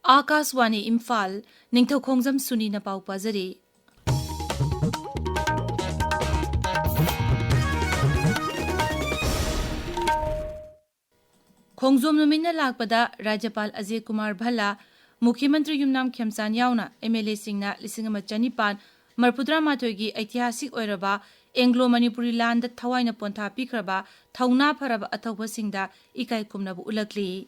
Akaswani Imphal Ningthoukhongjam Suni na pau pazari. Khongjom numina lakpada Rajyapal Ajay Kumar Bhalla Mukhyamantri Yumnam Khemchan yauna MLA singna 1500 Marpudra Mathoigi Aithihasik oiraba Anglo Manipuri land thawaina pontha pikraba thauna pharaba athauba singda ikai kumnabu ulakli.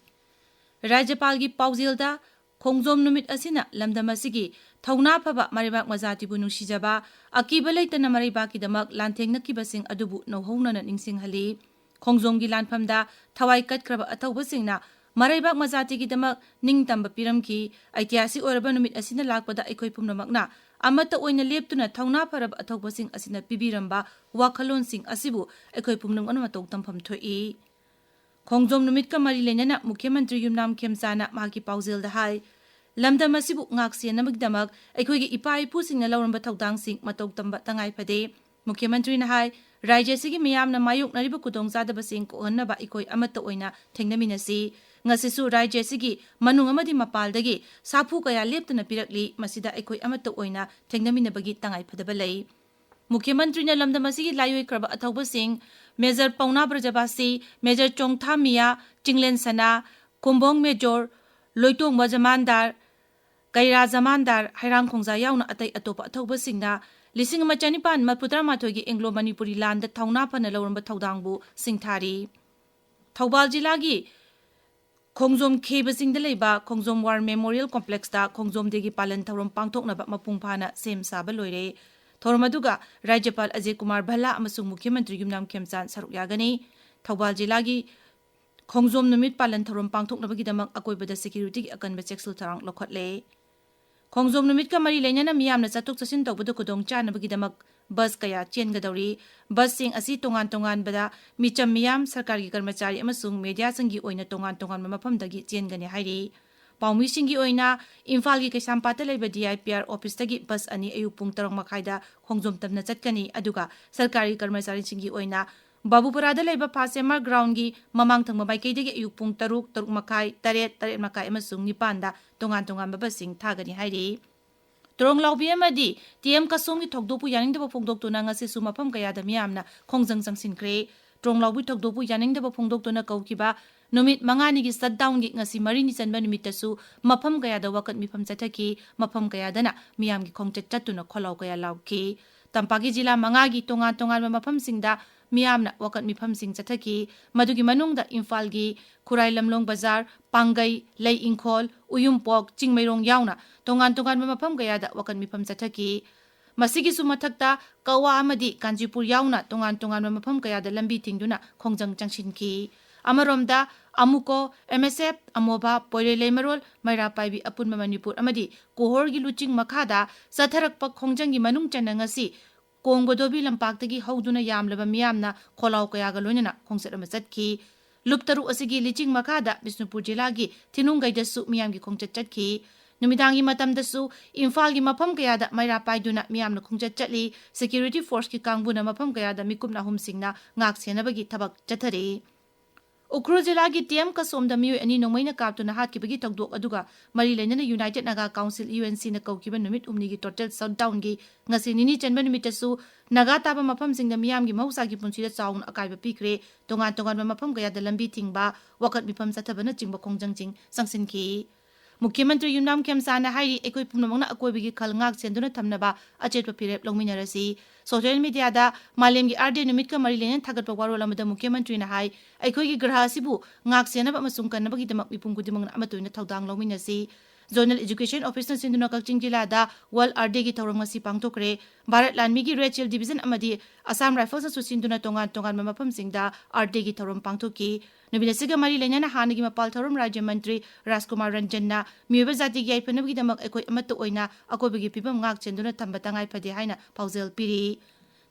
Rajyapal gi paujilda Khongjom numit asina lamdam asigi thauna phaba maribak majati bu nungsijaba akiba leitana maribak kidamak lanthengna kibasing adubu nohongna ningsinghali. Khongjom gi lanphamda thawai katkraba athauba singna maribak majati kidamak ningtamba piramki aitiasi oraba numit asina lakpada aikoi pumnamakna amata oina leptuna thauna pharaba athauba sing asina pibiramba wakhalon sing asibu aikoi pumnam anuma toktampham thoi. Khongjom numit ka mari lenana Mukhyamantri Yumnam Khemchana maki paujilda hai lamdam asibu ngakse namagdamak aikhoigi ipa ipu singna lawramba thaudang sing matok tamba tangai phade. Mukhyamantri na hai Rajya sigi miyamna mayuk nariba kudong zadaba sing ko hannaba ikoi amata oina thengnaminasi ngasisu Rajya sigi manung amadi mapaldagi sapu kaya leptuna pirakli masida ikoi amata oina thengnaminabagi tangai phadaba lei. Mukhyamantri na lamdam asigi layoi kraba athauba sing Major Pauna Brajabasi, Major Chongtha Mia, Chinglen Sana, Kumbong Major, Loitong Wajamandar, Kaira Zamandar, Hairang Khongja yauna atai atopa athauba singna 1500 Marpudra Mathoigi Anglo Manipuri land thauna phana lawramba thaudangbu singthari. Thoubal jilagi Khongjom khebasingda leiba Khongjom War Memorial Complex da Khongjom degi palan thauram pangthoknaba mapung phana sem saba loire. Thormaduga Rajyapal Ajay Kumar Bhalla amasung Mukhyamantri Yumnam Khemchan saruk yagani. Thoubal jilagi Khongjom numit palan thauram pangthoknabagidamak akoibada security gi akanba cheksul tharang lokhotle. Khongjom numit ka mari lenyana miyamna chatuk chasin tawbada kudong chanabagidamak bus kaya chengadawri. Bus sing asi tongan bada micham miyam sarkargi karmachari amasung media sangi oina tongan mafamdagi chengani hairi. Paumi singi oina Imphal gi Kaisampata leiba DIPR office tagi bus ani ayu pung 7:30 da Khongjom tamna chatkani aduga sarkari karmachari singi oina Babuparada leiba Pasemar ground gi mamang thangma baikaidagi ayu pung 3:30 8:30 amasung 9 da tongan babasing thagani hairi. Torong laubi amadi TM kasongi thokdopu yaningdaba phongdoktuna ngasi su mafam kayada miyamna khongjang changsinkre. Torong laubi thokdopu yaningdaba phongdoktuna kaukiba numit mangani gi shutdown gi ngasi marini chanba numitasu mafam kayada wakat mifam chathaki mafam kayadana miyam gi khongchet chatuna kholau kaya lauki. Tampagi jila mangagi tongan mafam singda miyamna wakat mifam sing chathaki madugi manungda Imphal gi Khurai Lamlong Bazar, Pangai, Lei Ingkhol, Uyumpok, Chingmairong yauna tongan mafam kayada wakan mifam chathaki. Masigi sumathakta Kawa amadi Kanjipur yauna tongan mafam kayada lambi thingduna khongjang changsinki. Amaromda Amuko, MSF, Amoba, Poire Leimarol, Maira Paibi Apunma Manipur amadi Kohor gi luching makhada satharakpa khongjang gi manung chanangasi Kongbodobi lampakdagi hauduna yamlaba miyamna kholau kayaga loinana khongset ama chatki. Luptaru asigi liching makada Bisnupur jilagi Thinungaidasu miyamgi khongchet chatki. Numidangi matamdasu Imphal gi mafam kayada Maira Paiduna miyamna khongchet chatli security force ki kangbuna mafam kayada mikumna humsingna ngak senabagi thabak chathari. Ukhrul jilagi TM kasomda miyu ani nongmaina kaptuna hatkibagi tagdok aduga mari lenana United Naga Council UNC na kaukiba numit umnigi total shutdown gi ngasi nini chanba numitasu naga taba mafam singda miyamgi mahusagi punsida chaun akaiba pikre tongan mafam kayada lambi thingba wakat mifam chathabana chingba khongjangching sangsinki. Mukhyamantri Yumnam Khemchana hairi ekoi pumnamangna akoibigi khal ngak chenduna thamnaba achetpa pirep longminarasi. Social media da malemgi RD numit ka mari lenan thagatpa warol amada Mukhyamantri na hai aikhoigi graha sibu ngak senaba amasung kannabagi damak mipum kudimangna amatoina thaudang longminasi. Zonal Education Officer Sinduna Kakching Jila da Wal RD gi thawram ngasi pangthokre. Bharat Lanmi gi Rachel Division amadi Assam Rifles su sinduna tongan mafam singda RD gi thawram pangthoki. Nubinasiga mari lenyana hanagi mapal thawram Rajya Mantri Rajkumar Ranjanna miyoba jati gi aipanabagi damak ekoi amata oina akobigi pibam ngak chenduna thamba tangai phade haina paujel piri.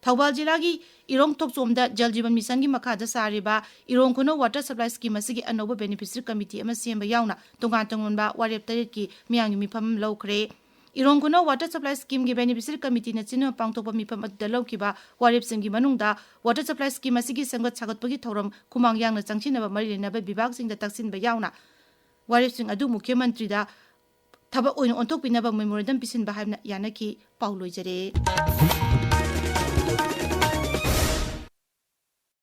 Thoubal jilagi Irong Thokchomda Jal Jeevan Mission gi makhada sariba Irong Kuno Water Supply Scheme asigi anoba beneficiary committee ama semba yauna tonganba warep taret ki miyangi mifam lawkre. Irong Kuno Water Supply Scheme gi beneficiary committee na chino pangtokpa mifam adda lawkiba warep singi manungda Water Supply Scheme asigi sangat sagatpagi thoram kumang yangna changchinaba mari lenaba bibag singda taksinba yauna warep sing adu Mukhyamantri da थबक ओइन ओंथोकपिनबा memorandum पिसिनबा हाइबना यानकी पाउ लोइजरे।